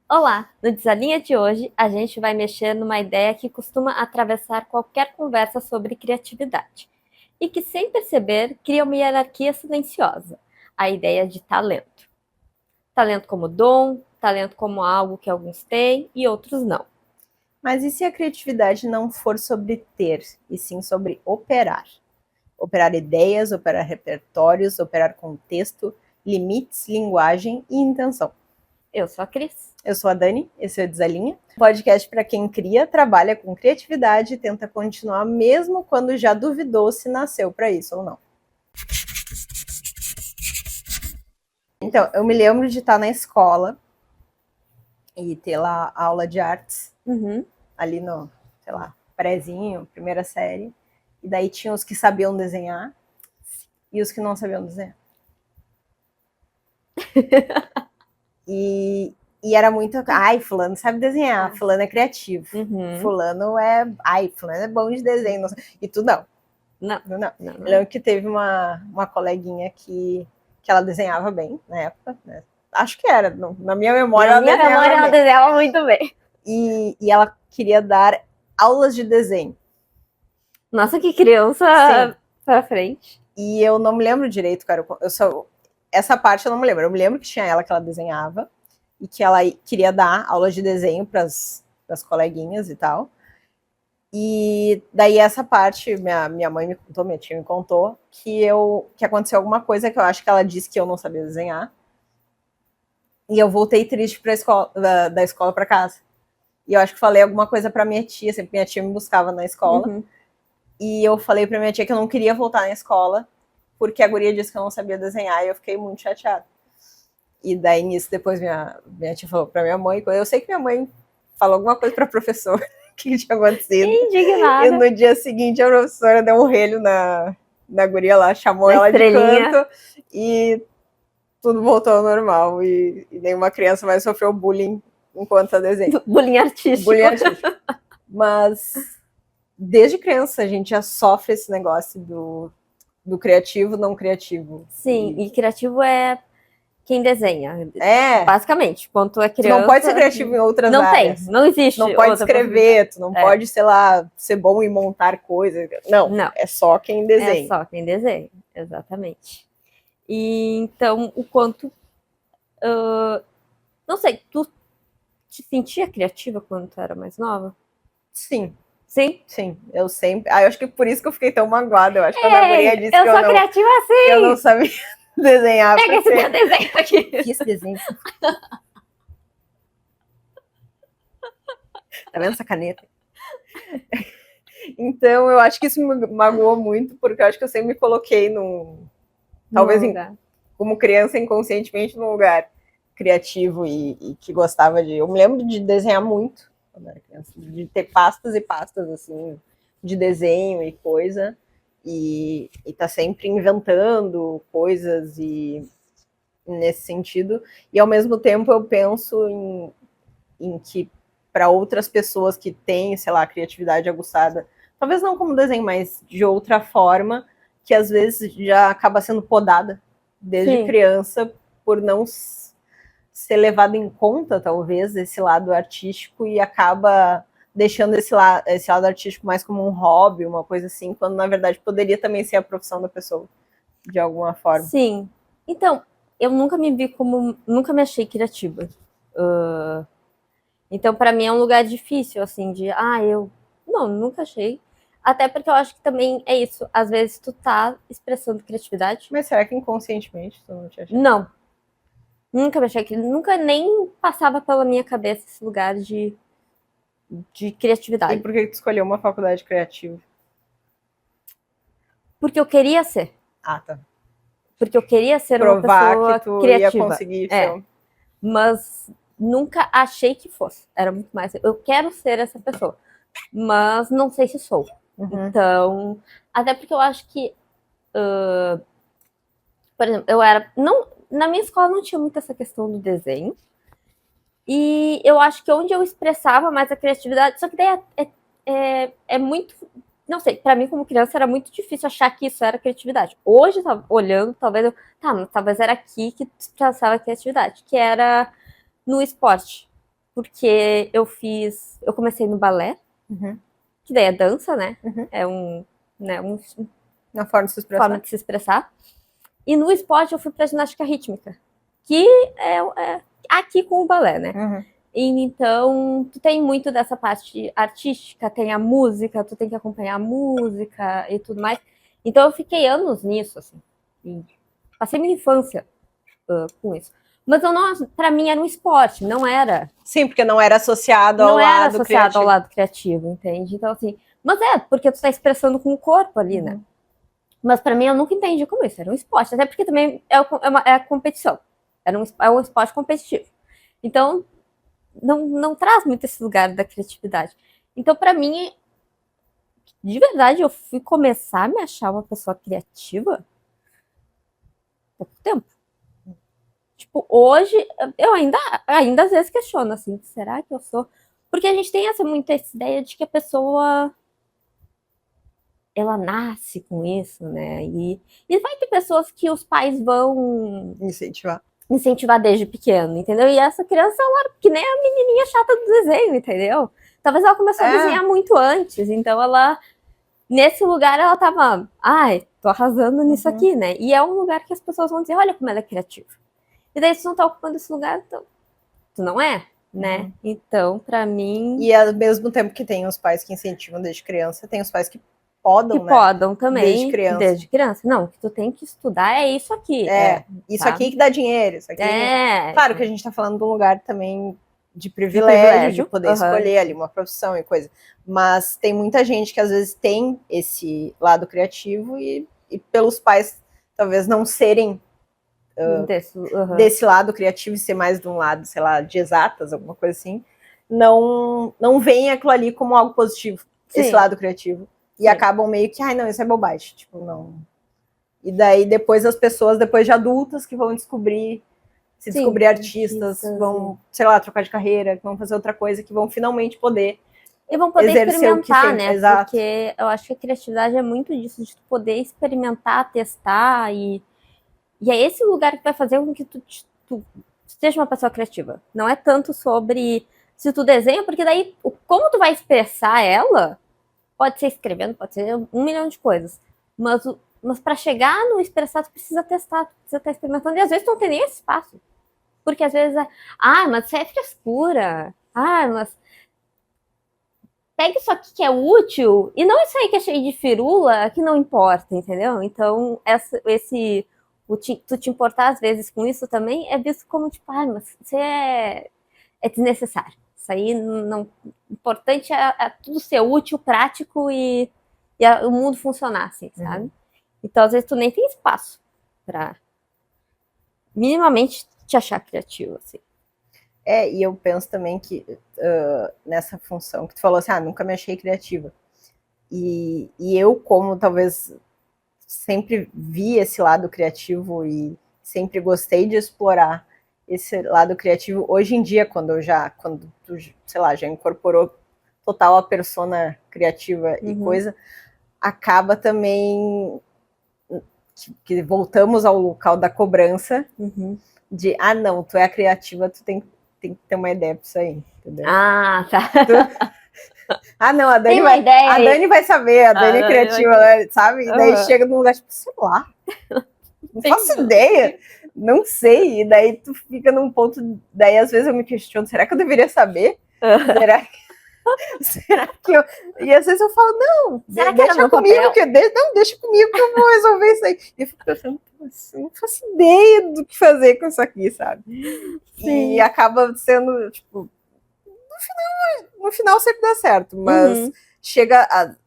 Olá! No Desalinha de hoje, a gente vai mexer numa ideia que costuma atravessar qualquer conversa sobre criatividade e que, sem perceber, cria uma hierarquia silenciosa: a ideia de talento. Talento como dom, talento como algo que alguns têm e outros não. Mas e se a criatividade não for sobre ter, e sim sobre operar? Operar ideias, operar repertórios, operar contexto, limites, linguagem e intenção. Eu sou a Cris. Eu sou a Dani, esse é o Desalinha, podcast para quem cria, trabalha com criatividade e tenta continuar mesmo quando já duvidou se nasceu para isso ou não. Então, eu me lembro de estar na escola e ter lá aula de artes, ali no, sei lá, prézinho, primeira série. E daí tinha os que sabiam desenhar e os que não sabiam desenhar. E era muito, ai, fulano sabe desenhar, fulano é criativo, fulano é bom de desenho. E tu não. Não. Eu lembro que teve uma coleguinha que ela desenhava bem na época, né? Acho que era, na minha memória ela desenhava muito bem. E ela queria dar aulas de desenho. Nossa, que criança pra frente. E eu não me lembro direito, cara. Essa parte eu não me lembro. Eu me lembro que tinha ela que ela desenhava e que ela queria dar aulas de desenho para as coleguinhas e tal. E daí essa parte, minha mãe me contou, minha tia me contou, que aconteceu alguma coisa que eu acho que ela disse que eu não sabia desenhar. E eu voltei triste da escola para casa. E eu acho que falei alguma coisa para minha tia, sempre minha tia me buscava na escola. E eu falei pra minha tia que eu não queria voltar na escola, porque a guria disse que eu não sabia desenhar, e eu fiquei muito chateada. E daí, nisso, depois minha tia falou pra minha mãe, eu sei que minha mãe falou alguma coisa pra professora que tinha acontecido. Indignada. E no dia seguinte, a professora deu um relho na guria lá, chamou ela de canto, e tudo voltou ao normal. E nenhuma criança mais sofreu bullying enquanto tá desenho. Bullying artístico. Bullying artístico. Mas desde criança a gente já sofre esse negócio do criativo, não criativo. Sim, e criativo é quem desenha. É. Basicamente, quando tu é criança... Tu não pode ser criativo em outras áreas. Não existe. Não pode escrever, tu não pode, sei lá, ser bom em montar coisas. Não, é só quem desenha. É só quem desenha, exatamente. E então, o quanto... não sei, tu te sentia criativa quando tu era mais nova? Sim. Sim? Sim, eu sempre... eu acho que por isso que eu fiquei tão magoada. Eu acho que a Ana Maria disse que eu sou criativa assim! Eu não sabia desenhar. Pega esse meu desenho aqui. Que esse desenho? Tá vendo essa caneta? Então, eu acho que isso me magoou muito, porque eu acho que eu sempre me coloquei talvez como criança, inconscientemente, num lugar criativo e que gostava de... Eu me lembro de desenhar muito quando era criança, de ter pastas e pastas, assim, de desenho e coisa, e tá sempre inventando coisas e nesse sentido. E, ao mesmo tempo, eu penso em que para outras pessoas que têm, sei lá, criatividade aguçada, talvez não como desenho, mas de outra forma, que às vezes já acaba sendo podada desde criança por não ser levado em conta, talvez, esse lado artístico, e acaba deixando esse lado artístico mais como um hobby, uma coisa assim, quando na verdade poderia também ser a profissão da pessoa, de alguma forma. Sim. Então, eu nunca me achei criativa. Então, para mim é um lugar difícil, assim, não, nunca achei. Até porque eu acho que também é isso. Às vezes tu tá expressando criatividade. Mas será que inconscientemente tu não te achou? Não. Nunca me achei que nunca nem passava pela minha cabeça esse lugar de criatividade. E por que tu escolheu uma faculdade criativa? Porque eu queria ser. Ah, tá. Porque eu queria ser uma pessoa que tu criativa. Ia conseguir ser. Mas nunca achei que fosse. Era muito mais, eu quero ser essa pessoa, mas não sei se sou. Então, até porque eu acho que, por exemplo, na minha escola não tinha muito essa questão do desenho, e eu acho que onde eu expressava mais a criatividade, só que daí é muito, não sei, pra mim como criança era muito difícil achar que isso era criatividade. Hoje, olhando, talvez talvez era aqui que expressava a criatividade, que era no esporte. porque eu comecei no balé, que daí é dança, né? É uma forma de se expressar. E no esporte eu fui pra ginástica rítmica, que é aqui com o balé, né? E então, tu tem muito dessa parte artística, tem a música, tu tem que acompanhar a música e tudo mais. Então eu fiquei anos nisso, assim. E passei minha infância com isso. Mas para mim era um esporte, não era. Sim, porque não era associado ao lado criativo. Ao lado criativo, entende? Então, assim, mas porque tu tá expressando com o corpo ali, né? Mas para mim eu nunca entendi como isso, era um esporte, até porque também é competição. É um esporte competitivo. Então, não traz muito esse lugar da criatividade. Então, para mim, de verdade, eu fui começar a me achar uma pessoa criativa há pouco tempo. Tipo, hoje, eu ainda às vezes questiono, assim, será que eu sou? Porque a gente tem muita essa ideia de que a pessoa, ela nasce com isso, né? E vai ter pessoas que os pais vão incentivar desde pequeno, entendeu? E essa criança, ela, que nem a menininha chata do desenho, entendeu? Talvez ela começou a desenhar muito antes, então ela, nesse lugar, ela tava, tô arrasando nisso aqui, né? E é um lugar que as pessoas vão dizer, olha como ela é criativa. E daí, se tu não tá ocupando esse lugar, então, tu não é, né? Então, pra mim... E ao mesmo tempo que tem os pais que incentivam desde criança, tem os pais que podam, né? Podam também, desde criança. Não, o que tu tem que estudar é isso aqui. Isso aqui que dá dinheiro, isso aqui... Claro que a gente tá falando de um lugar também de privilégio, de poder escolher ali uma profissão e coisa. Mas tem muita gente que às vezes tem esse lado criativo e pelos pais talvez não serem desse lado criativo e ser mais de um lado, sei lá, de exatas, alguma coisa assim, não veem aquilo ali como algo positivo, esse lado criativo. E acabam meio que, não, isso é bobagem, tipo, não. E daí depois as pessoas, depois de adultas, que vão descobrir artistas, vão, sei lá, trocar de carreira, vão fazer outra coisa, que vão finalmente poder e vão poder experimentar, né? Exato. Porque eu acho que a criatividade é muito disso, de tu poder experimentar, testar, e é esse lugar que vai fazer com que tu seja uma pessoa criativa. Não é tanto sobre se tu desenha, porque daí, como tu vai expressar ela, pode ser escrevendo, pode ser 1 milhão de coisas, mas para chegar no expressar, tu precisa testar, tu precisa estar experimentando, e às vezes tu não tem nem esse espaço. Porque às vezes mas isso é frescura. Mas pega isso aqui que é útil, e não isso aí que é cheio de firula, que não importa, entendeu? Então, tu te importar às vezes com isso também é visto como tipo, mas isso é desnecessário. Isso aí não. O importante é tudo ser útil, prático e o mundo funcionar, assim, sabe? Então, às vezes, tu nem tem espaço pra minimamente te achar criativo, assim. E eu penso também que nessa função que tu falou assim, nunca me achei criativa. E eu, como talvez sempre vi esse lado criativo e sempre gostei de explorar esse lado criativo, hoje em dia, quando tu, sei lá, já incorporou total a persona criativa e coisa, acaba também que voltamos ao local da cobrança de, não, tu é a criativa, tu tem que ter uma ideia pra isso aí, entendeu? Tá. Não, a Dani vai saber, a Dani é criativa, sabe? E daí chega num lugar, tipo, sei lá, não faço ideia, não sei, e daí tu fica num ponto, daí às vezes eu me questiono, será que eu deveria saber? Será que eu... E às vezes eu falo, não, deixa comigo, deixa comigo que eu vou resolver isso aí. E eu fico pensando, não faço ideia do que fazer com isso aqui, sabe? Sim. E acaba sendo, tipo, no final sempre dá certo, mas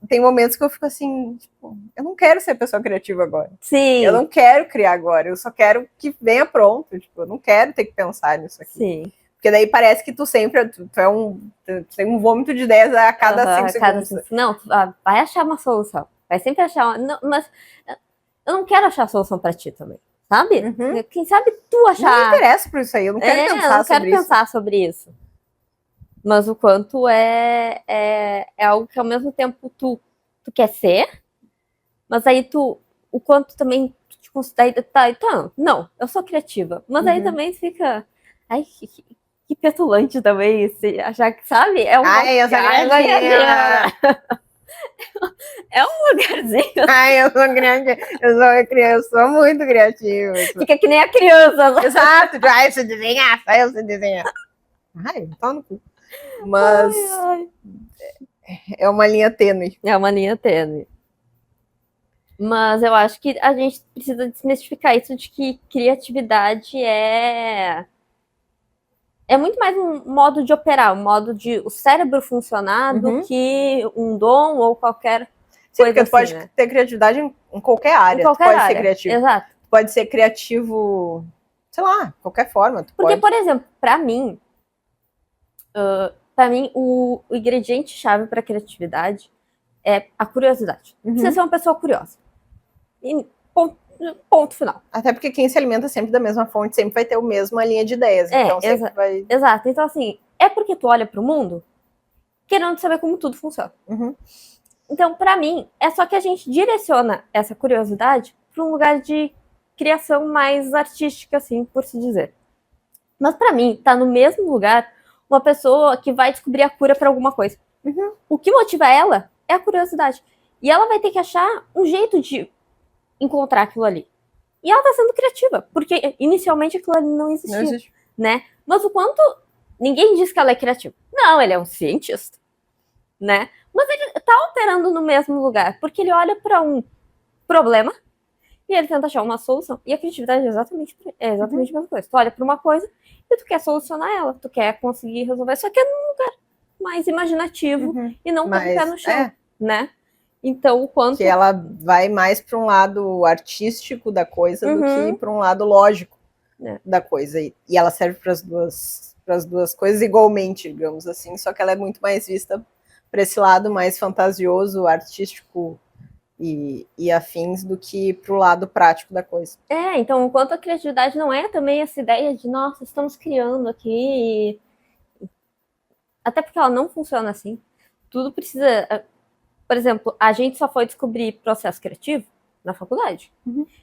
tem momentos que eu fico assim, tipo, eu não quero ser pessoa criativa agora. Sim. Eu não quero criar agora, eu só quero que venha pronto, tipo, eu não quero ter que pensar nisso aqui. Sim. Porque daí parece que tu sempre tu tem um vômito de ideias a cada 5 segundos. Não, vai achar uma solução. Vai sempre achar uma... mas eu não quero achar a solução pra ti também, sabe? Quem sabe tu achar... Não me interessa por isso aí, eu não quero pensar sobre isso. Mas o quanto é algo que ao mesmo tempo tu quer ser, mas aí o quanto também tu te considera, então, não, eu sou criativa. Mas aí também fica... que petulante também, se achar que, sabe? É um Ai, eu sou criativa. É um lugarzinho. Ai, eu sou criativa. Eu sou muito criativa. Fica que nem a criança. Exato. Ai, eu sei desenhar. Ai, eu sei desenhar. Ai, tá no cu. Mas Ai. é uma linha tênue. É uma linha tênue. Mas eu acho que a gente precisa desmistificar isso de que criatividade é muito mais um modo de operar, um modo de o cérebro funcionar do que um dom ou qualquer Sim, coisa porque tu assim, pode ter criatividade em qualquer área. Em qualquer tu pode área. ser criativo. Exato. Tu pode ser criativo, sei lá, qualquer forma. Porque, por exemplo, para mim, o ingrediente-chave para criatividade é a curiosidade. Precisa ser uma pessoa curiosa. E ponto final. Até porque quem se alimenta sempre da mesma fonte sempre vai ter a mesma linha de ideias. Então sempre vai... Exato. Então, assim, é porque tu olha para o mundo querendo saber como tudo funciona. Então, para mim, é só que a gente direciona essa curiosidade para um lugar de criação mais artística, assim, por se dizer. Mas para mim, tá no mesmo lugar uma pessoa que vai descobrir a cura para alguma coisa. O que motiva ela é a curiosidade. E ela vai ter que achar um jeito de encontrar aquilo ali. E ela tá sendo criativa, porque inicialmente aquilo ali não existia, né? Mas o quanto... Ninguém diz que ela é criativa. Não, ele é um cientista, né? Mas ele tá operando no mesmo lugar, porque ele olha para um problema e ele tenta achar uma solução. E a criatividade é exatamente a mesma coisa. Tu olha para uma coisa e tu quer solucionar ela, tu quer conseguir resolver, só que é num lugar mais imaginativo e não com o pé no chão, né? Então, o quanto... Que ela vai mais para um lado artístico da coisa do que para um lado lógico da coisa. E ela serve para as duas coisas igualmente, digamos assim, só que ela é muito mais vista para esse lado mais fantasioso, artístico e afins do que para o lado prático da coisa. Então, enquanto a criatividade não é também essa ideia de, nossa, estamos criando aqui... Até porque ela não funciona assim. Tudo precisa... Por exemplo, a gente só foi descobrir processo criativo na faculdade.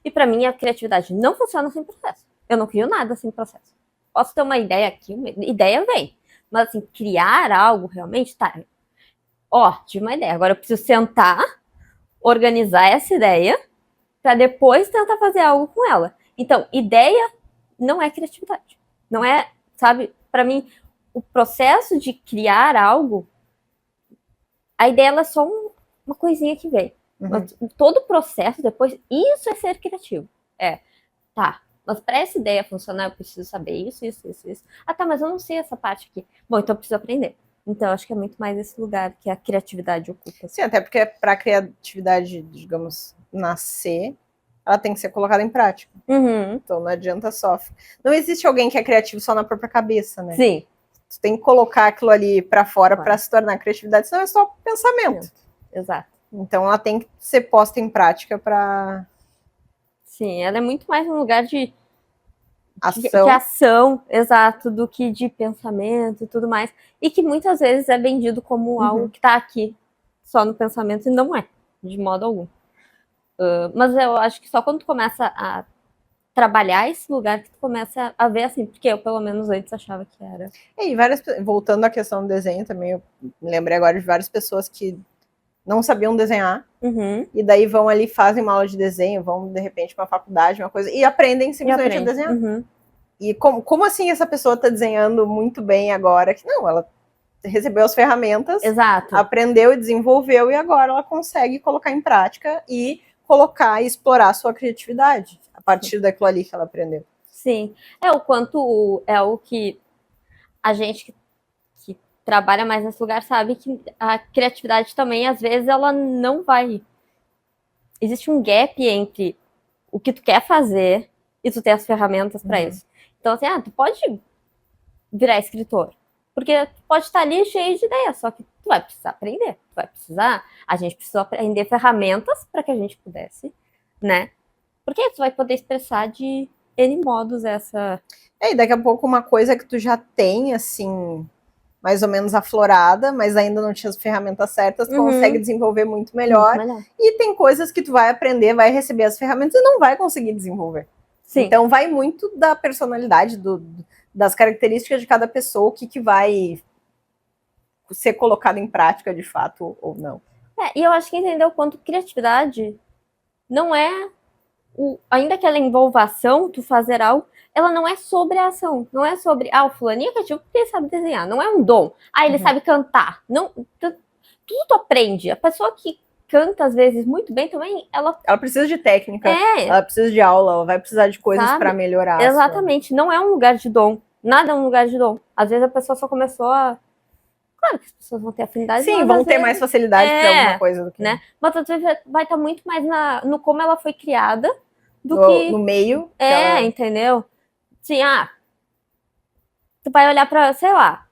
E para mim, a criatividade não funciona sem processo. Eu não crio nada sem processo. Posso ter uma ideia aqui, uma ideia vem. Mas, assim, criar algo realmente, tá... tive uma ideia. Agora eu preciso sentar, organizar essa ideia, para depois tentar fazer algo com ela. Então, ideia não é criatividade. Não é, sabe? Para mim, o processo de criar algo, a ideia ela é só uma coisinha que vem. Mas todo o processo depois, isso é ser criativo. Mas para essa ideia funcionar, eu preciso saber isso. Ah, tá, mas eu não sei essa parte aqui. Bom, então eu preciso aprender. Então, acho que é muito mais esse lugar que a criatividade ocupa. Sim, até porque para a criatividade, digamos, nascer, ela tem que ser colocada em prática. Então não adianta só. Não existe alguém que é criativo só na própria cabeça, né? Sim. Tu tem que colocar aquilo ali para fora para se tornar criatividade, senão é só pensamento. Exato. Então ela tem que ser posta em prática para... Sim, ela é muito mais um lugar de ação, exato, do que de pensamento e tudo mais. E que muitas vezes é vendido como algo que tá aqui só no pensamento e não é, de modo algum. Mas eu acho que só quando tu começa a trabalhar esse lugar que tu começa a ver assim, porque eu pelo menos antes achava que era. E voltando à questão do desenho também, eu me lembrei agora de várias pessoas que não sabiam desenhar, e daí vão ali, fazem uma aula de desenho, vão de repente para uma faculdade, uma coisa, e aprendem simplesmente a desenhar. E como assim essa pessoa está desenhando muito bem agora? Que não, ela recebeu as ferramentas, aprendeu e desenvolveu, e agora ela consegue colocar em prática e colocar e explorar a sua criatividade a partir daquilo ali que ela aprendeu. Sim, o quanto é o que a gente que trabalha mais nesse lugar sabe que a criatividade também, às vezes, ela não vai... Existe um gap entre o que tu quer fazer e tu ter as ferramentas para isso. Então, assim, tu pode virar escritor, porque tu pode estar ali cheio de ideias, só que tu vai precisar aprender, a gente precisou aprender ferramentas para que a gente pudesse, né? Porque aí tu vai poder expressar de N modos essa... E daqui a pouco uma coisa que tu já tem, assim... mais ou menos aflorada, mas ainda não tinha as ferramentas certas, tu consegue desenvolver muito melhor. E tem coisas que tu vai aprender, vai receber as ferramentas e não vai conseguir desenvolver. Sim. Então vai muito da personalidade, das características de cada pessoa, o que vai ser colocado em prática de fato ou não. E eu acho que entender o quanto criatividade não é ainda que ela envolva ação, tu fazer algo, ela não é sobre a ação, não é sobre, o fulaninho é criativo porque ele sabe desenhar, não é um dom. Ele sabe cantar. Não, tudo tu aprende. A pessoa que canta, às vezes, muito bem também, ela precisa de técnica, ela precisa de aula, ela vai precisar de coisas para melhorar. Exatamente, não é um lugar de dom. Nada é um lugar de dom. Às vezes a pessoa só começou a... Claro que as pessoas vão ter afinidade. Sim, vão ter mais facilidade para alguma coisa do que... Né? Mas às vezes vai estar muito mais no como ela foi criada do que... No meio. Entendeu? Sim, tu vai olhar pra, sei lá,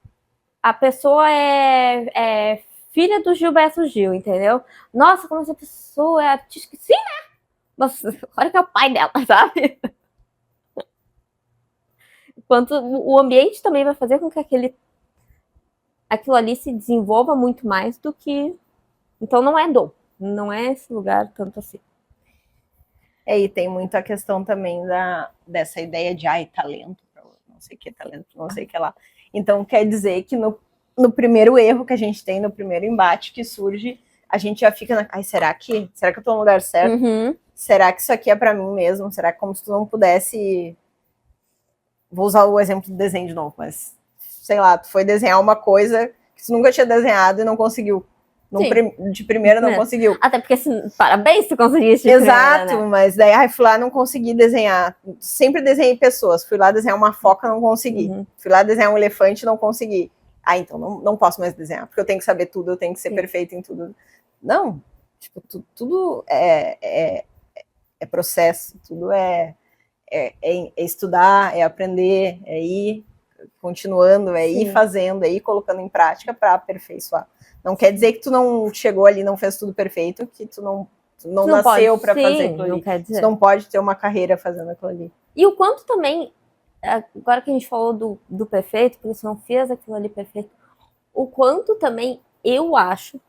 a pessoa é filha do Gilberto Gil, entendeu? Nossa, como essa pessoa é artística. Sim, né? Nossa, olha que é o pai dela, sabe? Enquanto o ambiente também vai fazer com que aquilo ali se desenvolva muito mais do que... Então não é dom, não é esse lugar tanto assim. E tem muito a questão também dessa ideia de talento, não sei o que, talento, não sei o que lá. Então quer dizer que no primeiro erro que a gente tem, no primeiro embate que surge, a gente já fica será que eu tô no lugar certo? Uhum. Será que isso aqui é para mim mesmo? Será que como se tu não pudesse... Vou usar o exemplo do desenho de novo, mas sei lá, tu foi desenhar uma coisa que tu nunca tinha desenhado e não conseguiu. De primeira não conseguiu. Até porque, parabéns se conseguisse. Exato, primeira, né? Mas daí fui lá, não consegui desenhar. Sempre desenhei pessoas. Fui lá desenhar uma foca, não consegui. Fui lá desenhar um elefante, não consegui. Então não posso mais desenhar, porque eu tenho que saber tudo, eu tenho que ser perfeito em tudo. Não, tipo, tudo é processo, tudo é estudar, é aprender, é ir continuando, é ir fazendo, é ir colocando em prática para aperfeiçoar. Não quer dizer que tu não chegou ali, não fez tudo perfeito, que tu não nasceu para fazer aquilo ali. Tu não pode ter uma carreira fazendo aquilo ali. E o quanto também, agora que a gente falou do perfeito, porque você não fez aquilo ali perfeito, o quanto também eu acho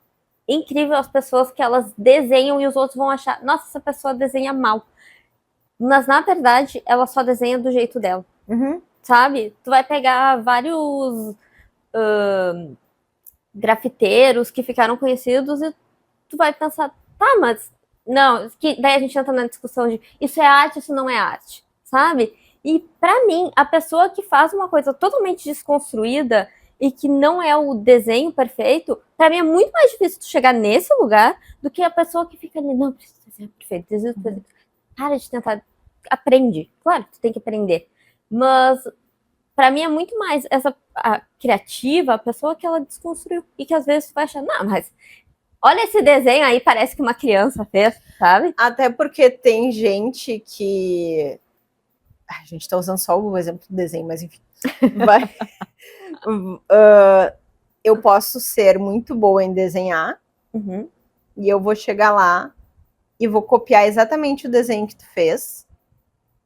incrível as pessoas que elas desenham e os outros vão achar, nossa, essa pessoa desenha mal. Mas, na verdade, ela só desenha do jeito dela. Sabe? Tu vai pegar vários grafiteiros que ficaram conhecidos e tu vai pensar, mas não, daí a gente entra na discussão de isso é arte, isso não é arte, sabe? E pra mim, a pessoa que faz uma coisa totalmente desconstruída e que não é o desenho perfeito, pra mim é muito mais difícil tu chegar nesse lugar do que a pessoa que fica ali, não, preciso desenhar perfeito, para de tentar, aprende, claro que tu tem que aprender, mas pra mim é muito mais a criativa, a pessoa que ela desconstruiu e que às vezes tu vai achar, não, mas olha esse desenho aí, parece que uma criança fez, sabe? Até porque tem gente que... A gente tá usando só o exemplo do desenho, mas enfim. Eu posso ser muito boa em desenhar e eu vou chegar lá e vou copiar exatamente o desenho que tu fez,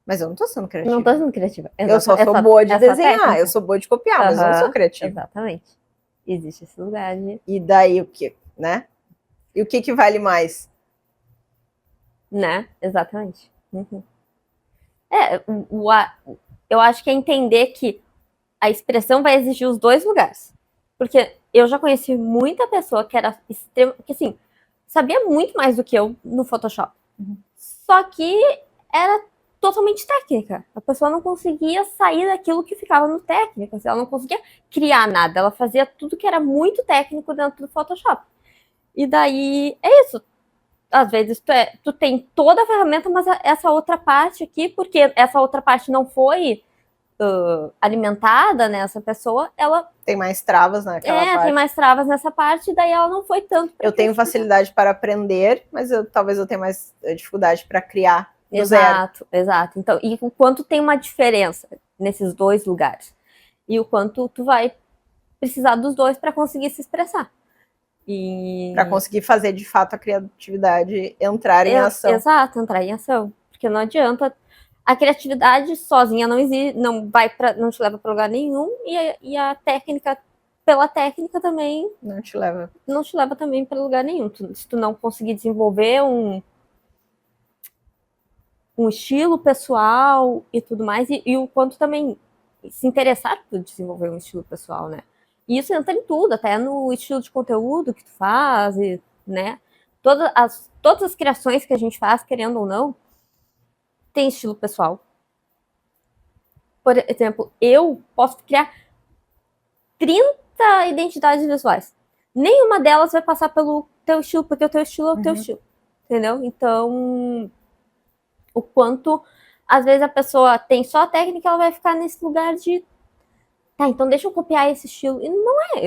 mas eu não tô sendo criativa. Não tô sendo criativa. Eu só sou boa de desenhar, eu sou boa de copiar, mas eu não sou criativa. Exatamente. Existe esse lugar de... E daí o que, né? E o que vale mais? Né? Exatamente. Eu acho que é entender que a expressão vai exigir os dois lugares. Porque eu já conheci muita pessoa que era que assim, sabia muito mais do que eu no Photoshop. Só que era totalmente técnica. A pessoa não conseguia sair daquilo que ficava no técnico. Assim, ela não conseguia criar nada. Ela fazia tudo que era muito técnico dentro do Photoshop. E daí, é isso. Às vezes tu tem toda a ferramenta, mas essa outra parte aqui, porque essa outra parte não foi alimentada nessa pessoa, ela... Tem mais travas naquela parte. Tem mais travas nessa parte, daí ela não foi tanto... Eu tenho facilidade para aprender, mas talvez eu tenha mais dificuldade para criar do zero. Exato. Então, e o quanto tem uma diferença nesses dois lugares. E o quanto tu vai precisar dos dois para conseguir se expressar. Para conseguir fazer, de fato, a criatividade entrar em ação. Exato, entrar em ação. Porque não adianta... A criatividade sozinha não existe, não te leva para lugar nenhum, e a técnica, pela técnica também... Não te leva também para lugar nenhum. Se tu não conseguir desenvolver um um estilo pessoal e tudo mais, e o quanto também se interessar por desenvolver um estilo pessoal, né? E isso entra em tudo, até no estilo de conteúdo que tu faz, né? Todas as criações que a gente faz, querendo ou não, tem estilo pessoal. Por exemplo, eu posso criar 30 identidades visuais. Nenhuma delas vai passar pelo teu estilo, porque o teu estilo é o teu estilo. Entendeu? Então, o quanto, às vezes, a pessoa tem só a técnica, ela vai ficar nesse lugar de tá, então deixa eu copiar esse estilo. E não é,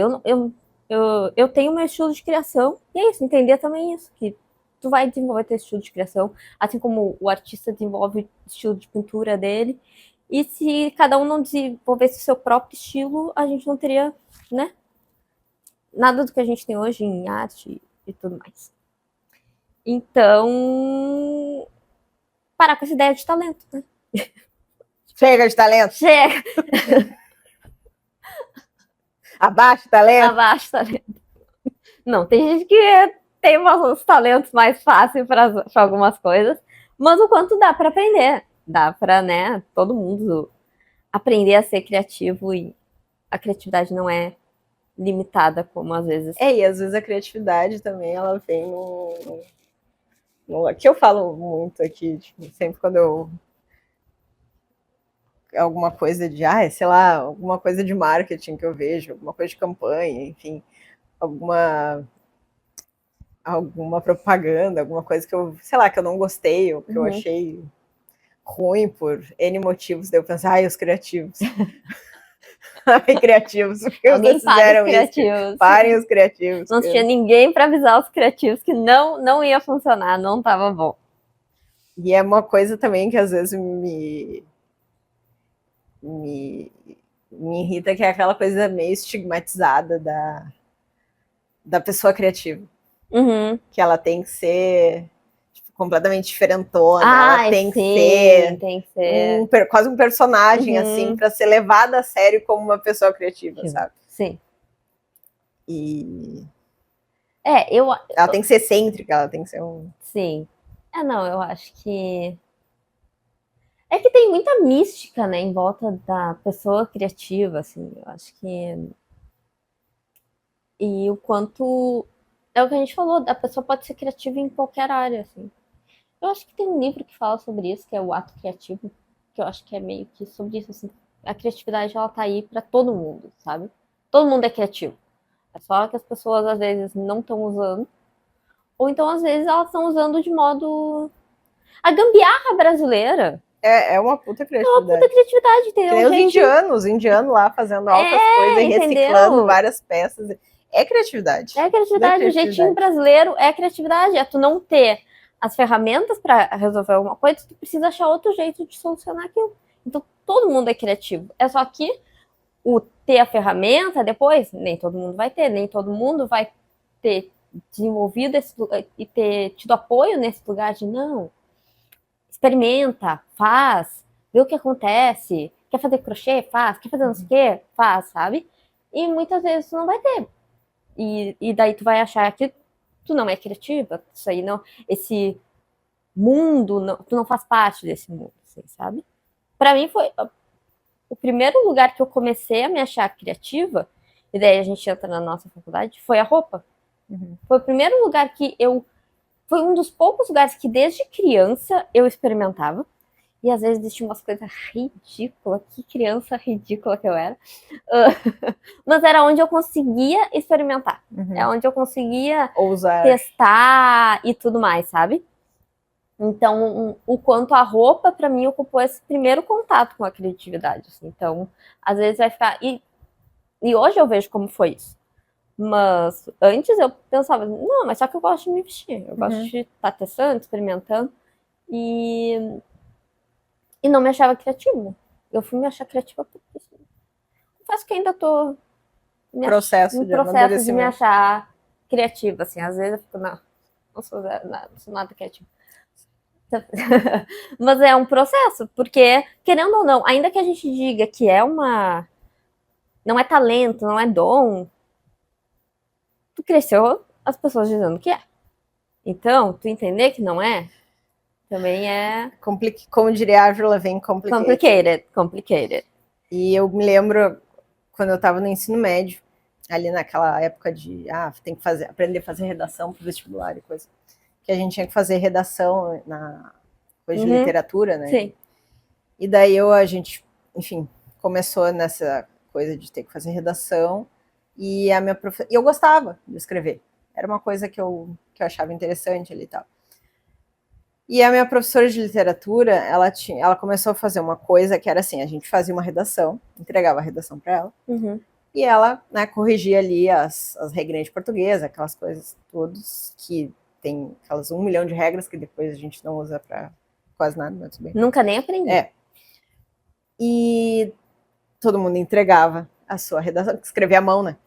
eu tenho meu estilo de criação, e é isso, entender também isso, que tu vai desenvolver teu estilo de criação, assim como o artista desenvolve o estilo de pintura dele, e se cada um não desenvolvesse o seu próprio estilo, a gente não teria, né, nada do que a gente tem hoje em arte e tudo mais. Então, parar com essa ideia de talento, né? Chega de talento. Chega! Abaixo talento. Abaixo talento. Não, tem gente que tem uns talentos mais fáceis para algumas coisas, mas o quanto dá para aprender. Dá para, né, todo mundo aprender a ser criativo, e a criatividade não é limitada como às vezes. E às vezes a criatividade também, ela vem no que eu falo muito aqui, tipo, sempre quando eu alguma coisa de, sei lá, alguma coisa de marketing que eu vejo, alguma coisa de campanha, enfim, alguma propaganda, alguma coisa que eu, sei lá, que eu não gostei, ou que eu achei ruim por N motivos, daí eu penso, os criativos. Ai, criativos, por que vocês fizeram isso? Parem os criativos. Não tinha ninguém para avisar os criativos que não ia funcionar, não estava bom. E é uma coisa também que às vezes me irrita, que é aquela coisa meio estigmatizada da pessoa criativa. Que ela tem que ser completamente diferentona, ela tem que ser quase um personagem, assim, para ser levada a sério como uma pessoa criativa, sabe? Sim. E... ela tem que ser excêntrica, ela tem que ser Sim. Não, eu acho que... É que tem muita mística, né, em volta da pessoa criativa, assim, eu acho que... E o quanto... É o que a gente falou, a pessoa pode ser criativa em qualquer área, assim. Eu acho que tem um livro que fala sobre isso, que é o Ato Criativo, que eu acho que é meio que sobre isso, assim. A criatividade, ela tá aí pra todo mundo, sabe? Todo mundo é criativo. É só que as pessoas, às vezes, não estão usando. Ou então, às vezes, elas estão usando de modo... A gambiarra brasileira... É uma puta criatividade. É uma puta criatividade, entendeu? Os indianos lá fazendo altas coisas e reciclando várias peças. É criatividade. É criatividade. O jeitinho brasileiro é criatividade. É tu não ter as ferramentas para resolver alguma coisa, tu precisa achar outro jeito de solucionar aquilo. Então, todo mundo é criativo. É só que o ter a ferramenta depois, nem todo mundo vai ter, nem todo mundo vai ter desenvolvido esse lugar e ter tido apoio nesse lugar de não. Experimenta, faz, vê o que acontece. Quer fazer crochê? Faz. Quer fazer não sei o quê? Faz, sabe? E muitas vezes tu não vai ter. E daí tu vai achar que tu não é criativa, isso aí não, esse mundo, não, tu não faz parte desse mundo, assim, sabe? Pra mim foi o primeiro lugar que eu comecei a me achar criativa, e daí a gente entra na nossa faculdade, foi a roupa. Foi o primeiro lugar que foi um dos poucos lugares que desde criança eu experimentava. E às vezes existiam umas coisas ridículas, que criança ridícula que eu era. Mas era onde eu conseguia experimentar. É onde eu conseguia testar e tudo mais, sabe? Então, o quanto a roupa, pra mim, ocupou esse primeiro contato com a criatividade. Assim. Então, às vezes vai ficar... E hoje eu vejo como foi isso. Mas antes eu pensava, não, mas só que eu gosto de me vestir. Eu gosto de estar testando, experimentando. E não me achava criativa. Eu fui me achar criativa por isso. Confesso que ainda tô no processo de me achar criativa, assim. Às vezes eu fico, não sou nada criativa. Mas é um processo, porque, querendo ou não, ainda que a gente diga que não é talento, não é dom, tu cresceu as pessoas dizendo que é. Então, tu entender que não é, Também é Como diria a Avril Lavigne, complicated. E eu me lembro, quando eu estava no ensino médio, ali naquela época de, tem que aprender a fazer redação para o vestibular e coisa, que a gente tinha que fazer redação na coisa de literatura, né? Sim. E daí a gente, enfim, começou nessa coisa de ter que fazer redação, e eu gostava de escrever. Era uma coisa que eu achava interessante ali e tal. E a minha professora de literatura, ela começou a fazer uma coisa que era assim, a gente fazia uma redação, entregava a redação para ela, e ela, né, corrigia ali as regrinhas de português, aquelas coisas todas que tem aquelas 1 milhão de regras que depois a gente não usa para quase nada, mas tudo bem. Nunca nem aprendi. E todo mundo entregava a sua redação, escrevia à mão, né?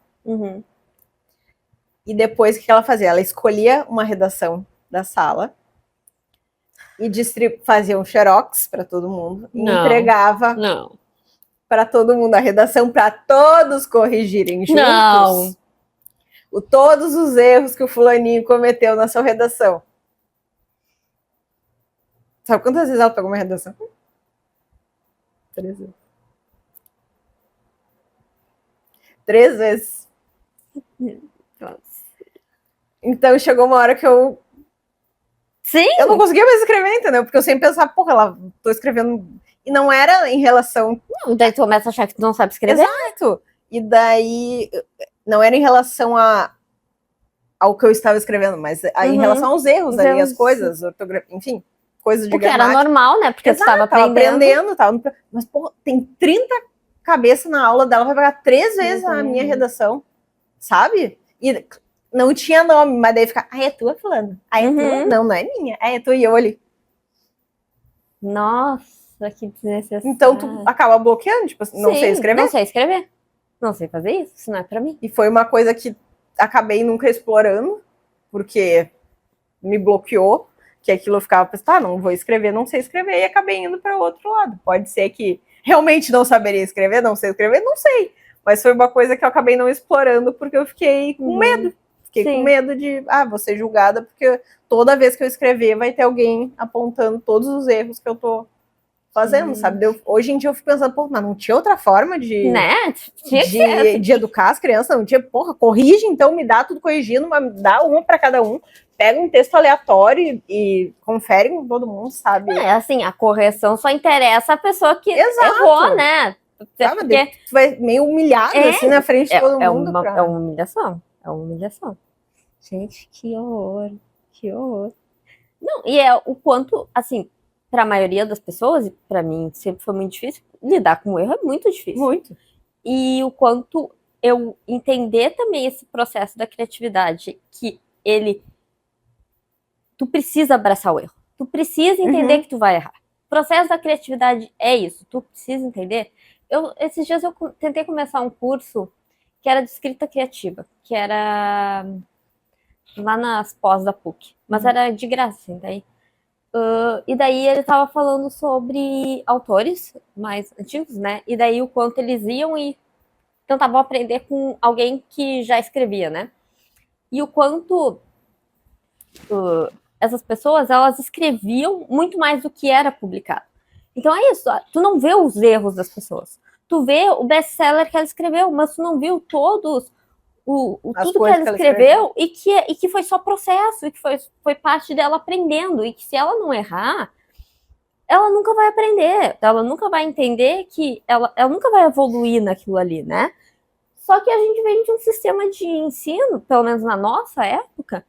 E depois o que ela fazia? Ela escolhia uma redação da sala e fazia um xerox para todo mundo e entregava para todo mundo a redação para todos corrigirem juntos todos os erros que o fulaninho cometeu na sua redação. Sabe quantas vezes ela pegou uma redação? 3 vezes. 3 vezes. Nossa. Então chegou uma hora que eu não conseguia mais escrever, entendeu? Porque eu sempre pensava, porra, tô escrevendo. E não era em relação. Não, daí tu começa a achar que tu não sabe escrever. Exato. E daí não era em relação ao que eu estava escrevendo, mas em relação aos erros ali, as coisas, ortografia, enfim, coisas de gramática. Porque era normal, né? Porque tu estava aprendendo. Mas, porra, tem 30 cabeças na aula dela, vai pegar 3 vezes a minha redação, sabe? E não tinha nome, mas daí fica, é tua, fulano. É tua? Não é minha. É tua e eu ali. Nossa, que desnecessário. Então tu acaba bloqueando, tipo, não sei escrever. Não sei escrever. Não sei fazer isso não é pra mim. E foi uma coisa que acabei nunca explorando, porque me bloqueou, que aquilo eu ficava pensando, não vou escrever, não sei escrever, e acabei indo para o outro lado. Pode ser que realmente não saberia escrever, não sei escrever, não sei. Mas foi uma coisa que eu acabei não explorando, porque eu fiquei com medo. Fiquei com medo de, vou ser julgada, porque toda vez que eu escrever vai ter alguém apontando todos os erros que eu tô fazendo, sabe? Hoje em dia eu fico pensando, mas não tinha outra forma de educar as crianças, não tinha, corrige, então me dá tudo corrigindo, mas dá uma para cada um, pega um texto aleatório e confere com todo mundo, sabe? Assim, a correção só interessa a pessoa que errou, né? Sabe, porque tu vai meio humilhado assim na frente de todo mundo. É uma humilhação, é uma humilhação. Gente, que horror, que horror. Não, e é o quanto, assim, para a maioria das pessoas, e para mim sempre foi muito difícil, lidar com o erro é muito difícil. Muito. E o quanto eu entender também esse processo da criatividade, que tu precisa abraçar o erro. Tu precisa entender que tu vai errar. O processo da criatividade é isso, tu precisa entender. Esses dias eu tentei começar um curso que era de escrita criativa, que era lá nas pós da PUC, mas era de graça, assim, daí. E daí ele tava falando sobre autores mais antigos, né? E daí o quanto eles iam e tentavam aprender com alguém que já escrevia, né? E o quanto essas pessoas, elas escreviam muito mais do que era publicado. Então é isso, tu não vê os erros das pessoas. Tu vê o best-seller que ela escreveu, mas tu não viu todos tudo que ela escreveu e que foi só processo, e que foi parte dela aprendendo, e que se ela não errar, ela nunca vai aprender, ela nunca vai entender que ela nunca vai evoluir naquilo ali, né? Só que a gente vem de um sistema de ensino, pelo menos na nossa época,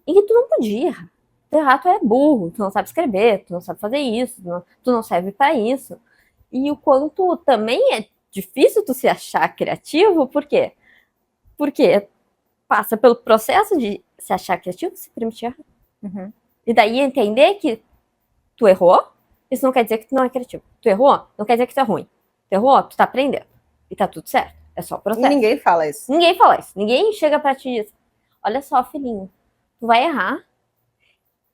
em que tu não podia errar. Tu errar, tu é burro, tu não sabe escrever, tu não sabe fazer isso, tu não serve para isso. E o quanto também é difícil tu se achar criativo, por quê? Porque passa pelo processo de se achar criativo, se permitir errar. E daí entender que tu errou, isso não quer dizer que tu não é criativo. Tu errou, não quer dizer que tu é ruim. Tu errou, tu tá aprendendo. E tá tudo certo. É só o processo. E ninguém fala isso. Ninguém fala isso. Ninguém chega pra ti e diz, olha só, filhinho, tu vai errar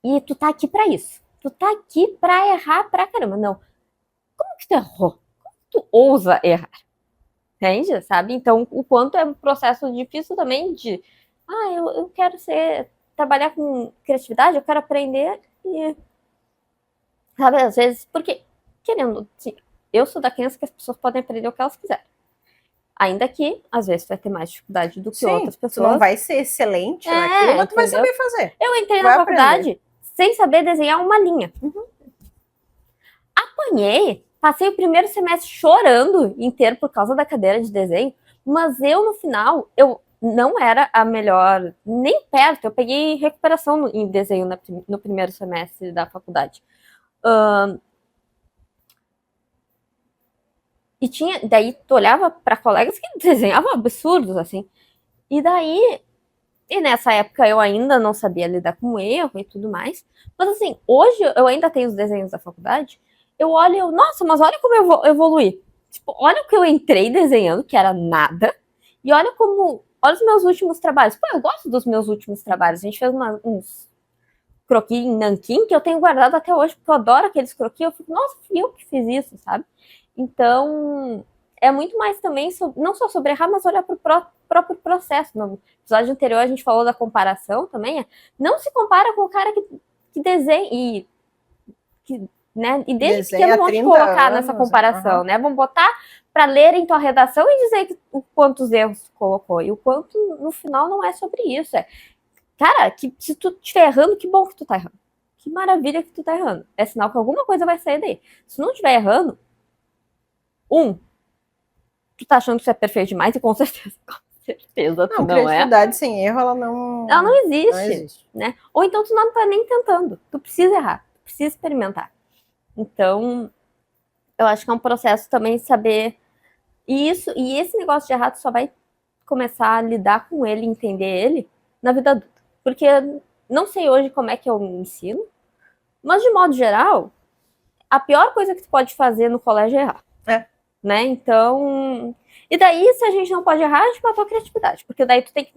e tu tá aqui pra isso. Tu tá aqui pra errar pra caramba. Não. Como que tu errou? Como que tu ousa errar? Entende? Sabe? Então, o quanto é um processo difícil também de eu quero trabalhar com criatividade, eu quero aprender e Sabe, às vezes, porque, querendo, assim, eu sou da crença que as pessoas podem aprender o que elas quiserem. Ainda que, às vezes, vai ter mais dificuldade do que outras pessoas. Tu não vai ser excelente naquilo, mas tu vai saber fazer. Eu entrei na faculdade sem saber desenhar uma linha. Apanhei, passei o primeiro semestre chorando inteiro por causa da cadeira de desenho, mas eu, no final, eu não era a melhor, nem perto. Eu peguei recuperação em desenho no primeiro semestre da faculdade. E tinha, daí tu olhava para colegas que desenhavam absurdos, assim. E daí, e nessa época eu ainda não sabia lidar com erro e tudo mais. Mas assim, hoje eu ainda tenho os desenhos da faculdade, eu olho e eu, nossa, mas olha como eu evoluí. Tipo, olha o que eu entrei desenhando, que era nada, e olha como, olha os meus últimos trabalhos. Pô, eu gosto dos meus últimos trabalhos. A gente fez uns croquis em nanquim que eu tenho guardado até hoje, porque eu adoro aqueles croquis. Eu fico, nossa, fui eu que fiz isso, sabe? Então, é muito mais também, não só sobre errar, mas olhar para o próprio processo. No episódio anterior a gente falou da comparação também. Não se compara com o cara que desenha e né, e desde pequeno vão te colocar nessa comparação, né? Vão botar para ler em tua redação e dizer o quantos erros tu colocou. E o quanto, no final, não é sobre isso. Cara, que se tu estiver errando, que bom que tu tá errando. Que maravilha que tu tá errando. É sinal que alguma coisa vai sair daí. Se não estiver errando, tu tá achando que isso é perfeito demais, e com certeza tu não é. Criatividade sem erro, ela não existe. Né? Ou então tu não tá nem tentando. Tu precisa errar, tu precisa experimentar. Então, eu acho que é um processo também saber isso, e esse negócio de errar tu só vai começar a lidar com ele, entender ele na vida adulta. Porque não sei hoje como é que eu me ensino, mas de modo geral, a pior coisa que tu pode fazer no colégio é errar. Né? Então, e daí se a gente não pode errar, a gente matou a criatividade, porque daí tu tem que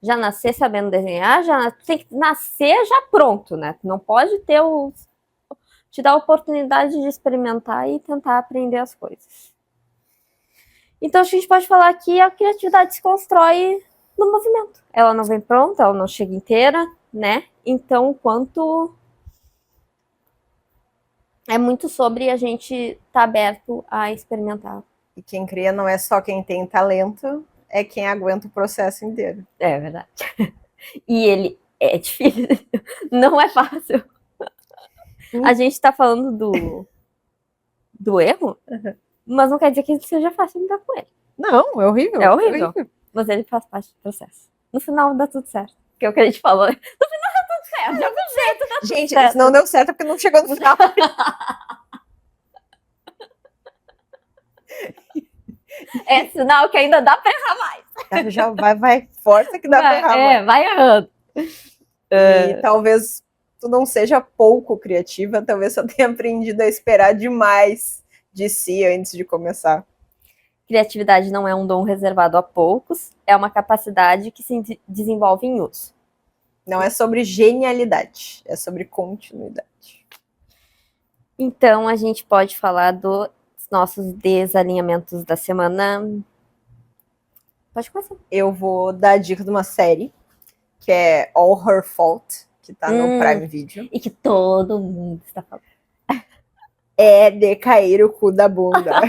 já nascer sabendo desenhar, tu tem que nascer já pronto, né? Tu não pode ter te dar a oportunidade de experimentar e tentar aprender as coisas. Então, acho que a gente pode falar que a criatividade se constrói no movimento. Ela não vem pronta, ela não chega inteira, né? Então, quanto é muito sobre a gente estar aberto a experimentar. E quem cria não é só quem tem talento, é quem aguenta o processo inteiro. É verdade. E ele é difícil, não é fácil. A gente está falando do erro, mas não quer dizer que seja fácil lidar com ele. Não, é horrível. É horrível. Mas ele faz parte do processo. No final dá tudo certo. Que é o que a gente falou. No final dá tudo certo. De algum jeito dá tudo certo. Gente, se não deu certo é porque não chegou no final. É sinal que ainda dá pra errar mais. Já vai, força que dá pra errar mais. Vai errando. E talvez tu não seja pouco criativa, talvez só tenha aprendido a esperar demais de si antes de começar. Criatividade não é um dom reservado a poucos, é uma capacidade que se desenvolve em uso. Não é sobre genialidade, é sobre continuidade. Então, a gente pode falar dos nossos desalinhamentos da semana. Pode começar. Eu vou dar a dica de uma série, que é All Her Fault, que tá no Prime Video. E que todo mundo está falando. É de cair o cu da bunda.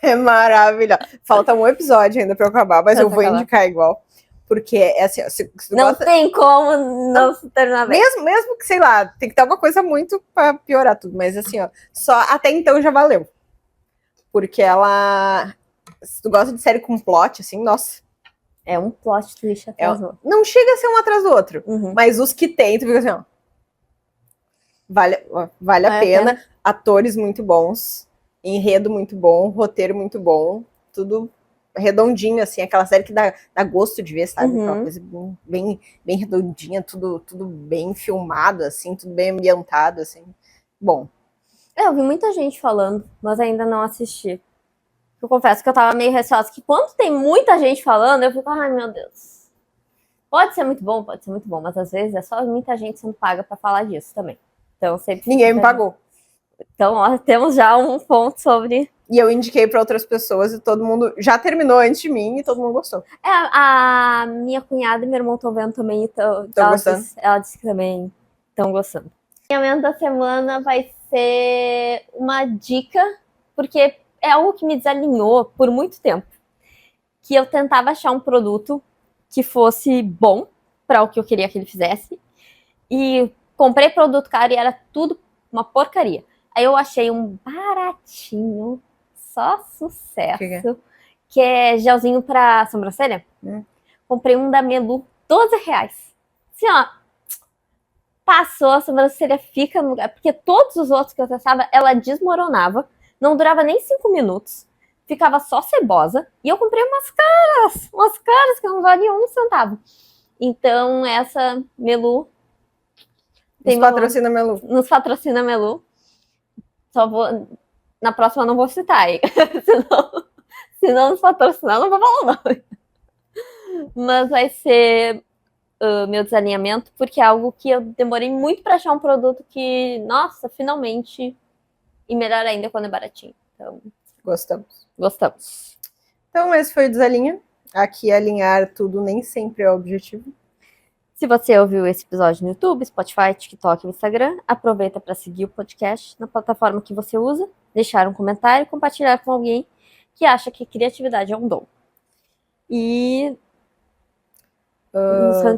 É maravilhoso. Falta um episódio ainda pra eu acabar, mas eu vou indicar igual. Porque é assim, ó, se não tem como não se terminar bem. Mesmo que, sei lá, tem que ter uma coisa muito pra piorar tudo. Mas assim, ó, só até então já valeu. Porque ela... Se tu gosta de série com plot, assim, nossa. É um plot twist atrás do outro. Não chega a ser um atrás do outro. Mas os que tem, tu fica assim, ó. Vale a pena. Atores muito bons. Enredo muito bom. Roteiro muito bom. Tudo redondinho, assim. Aquela série que dá gosto de ver, sabe? Aquela coisa bem redondinha. Tudo bem filmado, assim. Tudo bem ambientado, assim. Bom. Eu vi muita gente falando, mas ainda não assisti. Eu confesso que eu tava meio receosa, que quando tem muita gente falando, eu fico, ai meu Deus. Pode ser muito bom, mas às vezes é só muita gente sendo paga pra falar disso também. Então sempre... Ninguém me pagou. Então, ó, temos já um ponto sobre... E eu indiquei pra outras pessoas e todo mundo já terminou antes de mim e todo mundo gostou. A minha cunhada e meu irmão estão vendo também, então gostando? Ela disse que também estão gostando. alinhamento da semana vai ser uma dica, porque é algo que me desalinhou por muito tempo. Que eu tentava achar um produto que fosse bom para o que eu queria que ele fizesse. E comprei produto caro e era tudo uma porcaria. Aí eu achei um baratinho, só sucesso, que é gelzinho para sobrancelha. Comprei um da Melu, R$12. Assim, ó, passou, a sobrancelha fica no lugar. Porque todos os outros que eu testava, ela desmoronava, não durava nem 5 minutos, ficava só cebosa. E eu comprei umas caras que não valiam um centavo. Então, essa Melu... Nos patrocina Melu. Só vou... Na próxima eu não vou citar aí. senão nos patrocinar, eu não vou falar o nome. Mas vai ser meu desalinhamento, porque é algo que eu demorei muito para achar um produto que, nossa, finalmente, e melhor ainda quando é baratinho. Então, gostamos. Então, esse foi o Desalinha. Aqui, alinhar tudo nem sempre é o objetivo. Se você ouviu esse episódio no YouTube, Spotify, TikTok e Instagram, aproveita para seguir o podcast na plataforma que você usa, deixar um comentário e compartilhar com alguém que acha que criatividade é um dom. E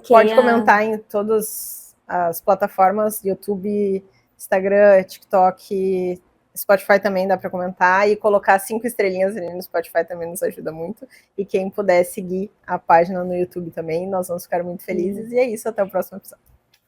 pode comentar em todas as plataformas, YouTube, Instagram, TikTok, Spotify também dá para comentar, e colocar 5 estrelinhas ali no Spotify também nos ajuda muito. E quem puder seguir a página no YouTube também, nós vamos ficar muito felizes. E é isso, até o próximo episódio.